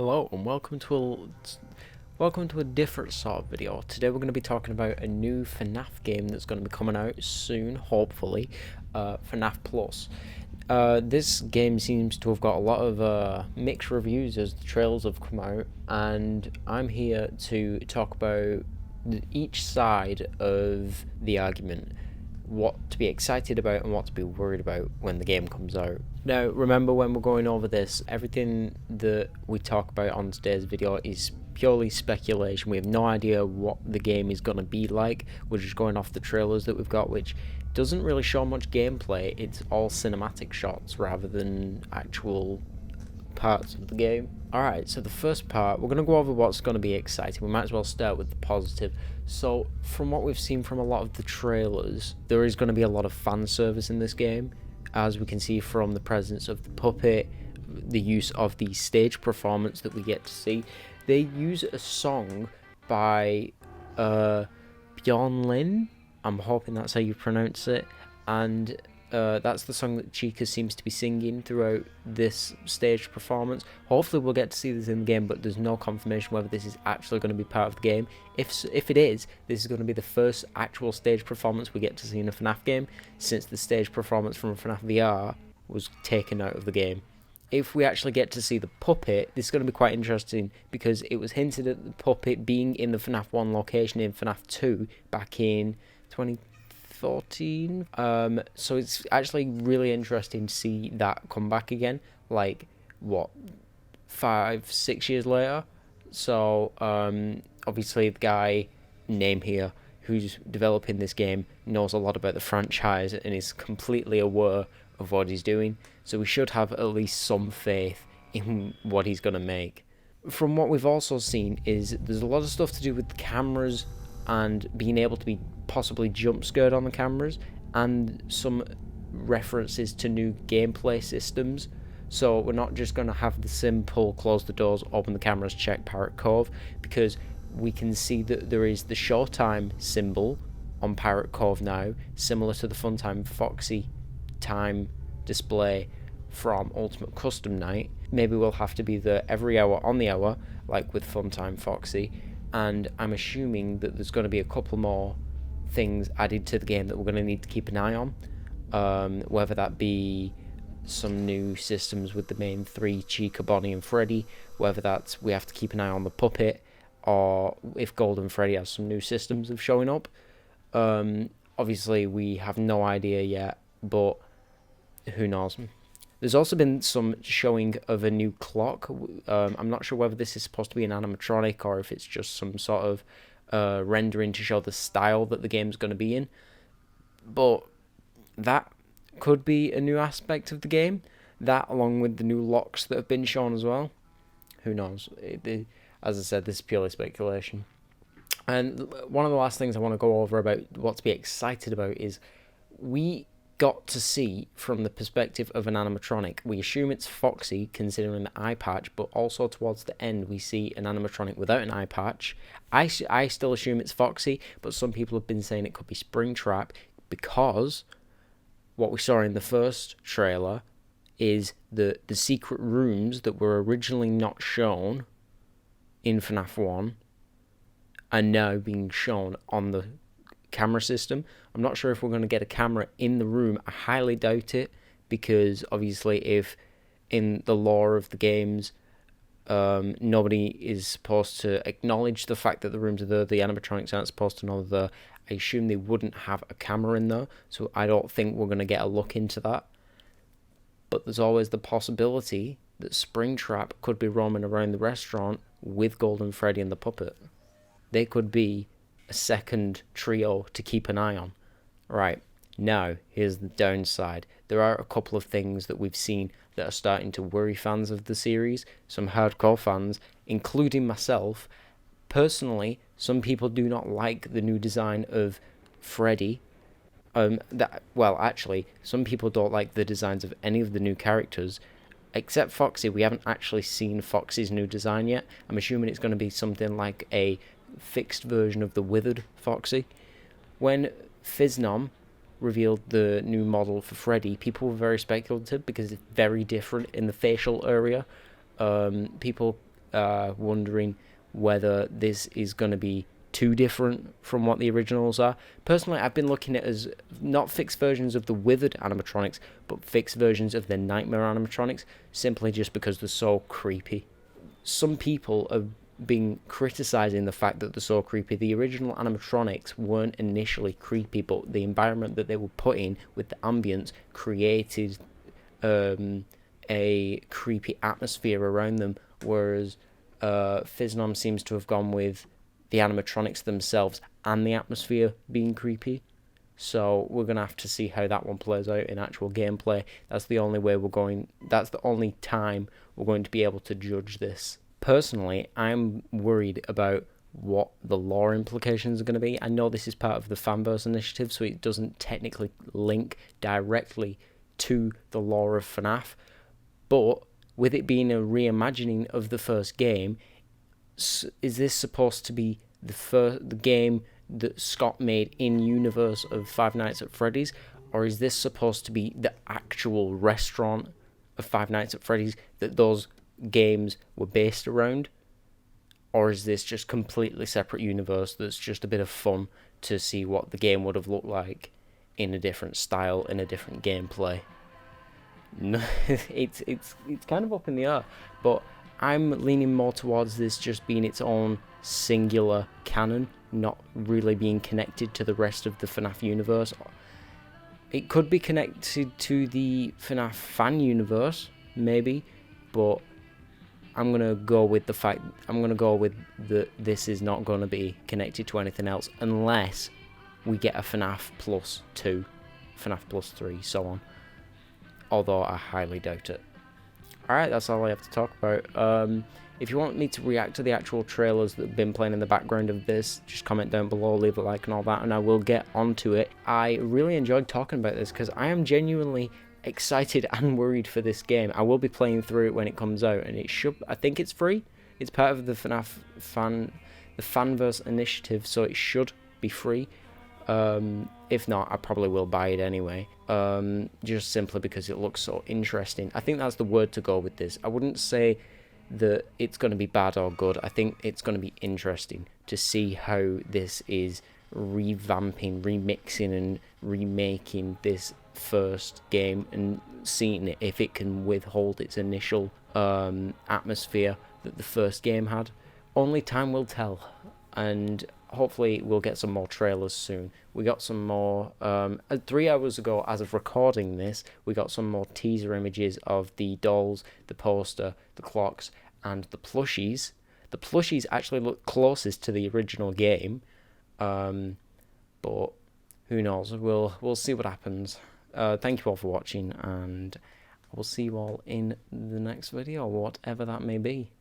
Hello and welcome to a different sort of video. Today we're going to be talking about a new FNAF game that's going to be coming out soon, hopefully, FNAF Plus. This game seems to have got a lot of mixed reviews as the trailers have come out, and I'm here to talk about each side of the argument. What to be excited about and what to be worried about when the game comes out. Now, remember, when we're going over this, everything that we talk about on today's video is purely speculation. We have no idea what the game is going to be like. We're just going off the trailers that we've got, which doesn't really show much gameplay. It's all cinematic shots rather than actual parts of the game. Alright, so the first part, we're going to go over what's going to be exciting. We might as well start with the positive. So, from what we've seen from a lot of the trailers, there is going to be a lot of fan service in this game, as we can see from the presence of the puppet, the use of the stage performance that we get to see. They use a song by 𝕊𝕐𝕤𝕦, I'm hoping that's how you pronounce it, and that's the song that Chica seems to be singing throughout this stage performance. Hopefully we'll get to see this in the game, but there's no confirmation whether this is actually going to be part of the game. If it is, this is going to be the first actual stage performance we get to see in a FNAF game, since the stage performance from FNAF VR was taken out of the game. If we actually get to see the puppet, this is going to be quite interesting, because it was hinted at the puppet being in the FNAF 1 location in FNAF 2 back in 2014. So it's actually really interesting to see that come back again, like, what, 5-6 years later. So obviously the guy name here who's developing this game knows a lot about the franchise and is completely aware of what he's doing, so we should have at least some faith in what he's going to make. From what we've also seen is there's a lot of stuff to do with the cameras and being able to be possibly jump scared on the cameras, and some references to new gameplay systems. So we're not just going to have the simple close the doors, open the cameras, check Pirate Cove, because we can see that there is the Showtime symbol on Pirate Cove now, similar to the Funtime Foxy time display from Ultimate Custom Night. Maybe we'll have to be there every hour on the hour, like with Funtime Foxy, and I'm assuming that there's going to be a couple more things added to the game that we're going to need to keep an eye on, whether that be some new systems with the main three, Chica, Bonnie and Freddy, whether that's we have to keep an eye on the puppet, or if Golden Freddy has some new systems of showing up. Obviously we have no idea yet, but who knows. There's also been some showing of a new clock. I'm not sure whether this is supposed to be an animatronic or if it's just some sort of rendering to show the style that the game's going to be in, but that could be a new aspect of the game, that along with the new locks that have been shown as well. Who knows? As I said, this is purely speculation. And one of the last things I want to go over about what to be excited about is we got to see from the perspective of an animatronic. We assume it's Foxy considering the eye patch, but also towards the end we see an animatronic without an eye patch. I still assume it's Foxy, but some people have been saying it could be Springtrap, because what we saw in the first trailer is the secret rooms that were originally not shown in FNAF 1 are now being shown on the camera system. I'm not sure if we're going to get a camera in the room. I highly doubt it, because obviously if in the lore of the games nobody is supposed to acknowledge the fact that the rooms are there, the animatronics aren't supposed to know they're there, I assume they wouldn't have a camera in there, so I don't think we're going to get a look into that. But there's always the possibility that Springtrap could be roaming around the restaurant with Golden Freddy and the puppet. They could be a second trio to keep an eye on. Right, now here's the downside. There are a couple of things that we've seen that are starting to worry fans of the series, some hardcore fans, including myself. Personally, some people do not like the new design of Freddy. Actually, some people don't like the designs of any of the new characters, except Foxy. We haven't actually seen Foxy's new design yet. I'm assuming it's going to be something like a fixed version of the withered Foxy. When Fiznom revealed the new model for Freddy, people were very speculative because it's very different in the facial area. People wondering whether this is going to be too different from what the originals are. Personally, I've been looking at it as not fixed versions of the withered animatronics, but fixed versions of the nightmare animatronics, simply just because they're so creepy. Some people have been criticizing the fact that they're so creepy. The original animatronics weren't initially creepy, but the environment that they were put in with the ambience created a creepy atmosphere around them, whereas FNAF seems to have gone with the animatronics themselves and the atmosphere being creepy. So we're gonna have to see how that one plays out in actual gameplay. That's the only time we're going to be able to judge this. Personally, I'm worried about what the lore implications are going to be. I know this is part of the Fanverse initiative, so it doesn't technically link directly to the lore of FNAF, but with it being a reimagining of the first game, is this supposed to be the game that Scott made in universe of Five Nights at Freddy's, or is this supposed to be the actual restaurant of Five Nights at Freddy's that those games were based around? Or is this just completely separate universe that's just a bit of fun to see what the game would have looked like in a different style, in a different gameplay? No, it's kind of up in the air, but I'm leaning more towards this just being its own singular canon, not really being connected to the rest of the FNAF universe. It could be connected to the FNAF fan universe, maybe, but I'm gonna go with this is not gonna be connected to anything else unless we get a FNAF Plus 2, FNAF Plus 3, so on. Although I highly doubt it. Alright, that's all I have to talk about. If you want me to react to the actual trailers that have been playing in the background of this, just comment down below, leave a like and all that, and I will get onto it. I really enjoyed talking about this because I am genuinely excited and worried for this game. I will be playing through it when it comes out, and I think it's free. It's part of the FNAF the Fanverse initiative, so it should be free. If not, I probably will buy it anyway, just simply because it looks so interesting. I think that's the word to go with this. I wouldn't say that it's going to be bad or good. I think it's going to be interesting to see how this is revamping, remixing and remaking this first game, and seeing if it can withhold its initial atmosphere that the first game had. Only time will tell, and hopefully we'll get some more trailers soon. We got some more 3 hours ago, as of recording this, we got some more teaser images of the dolls, the poster, the clocks, and the plushies. The plushies actually look closest to the original game, but who knows? We'll see what happens. Thank you all for watching, and I will see you all in the next video, whatever that may be.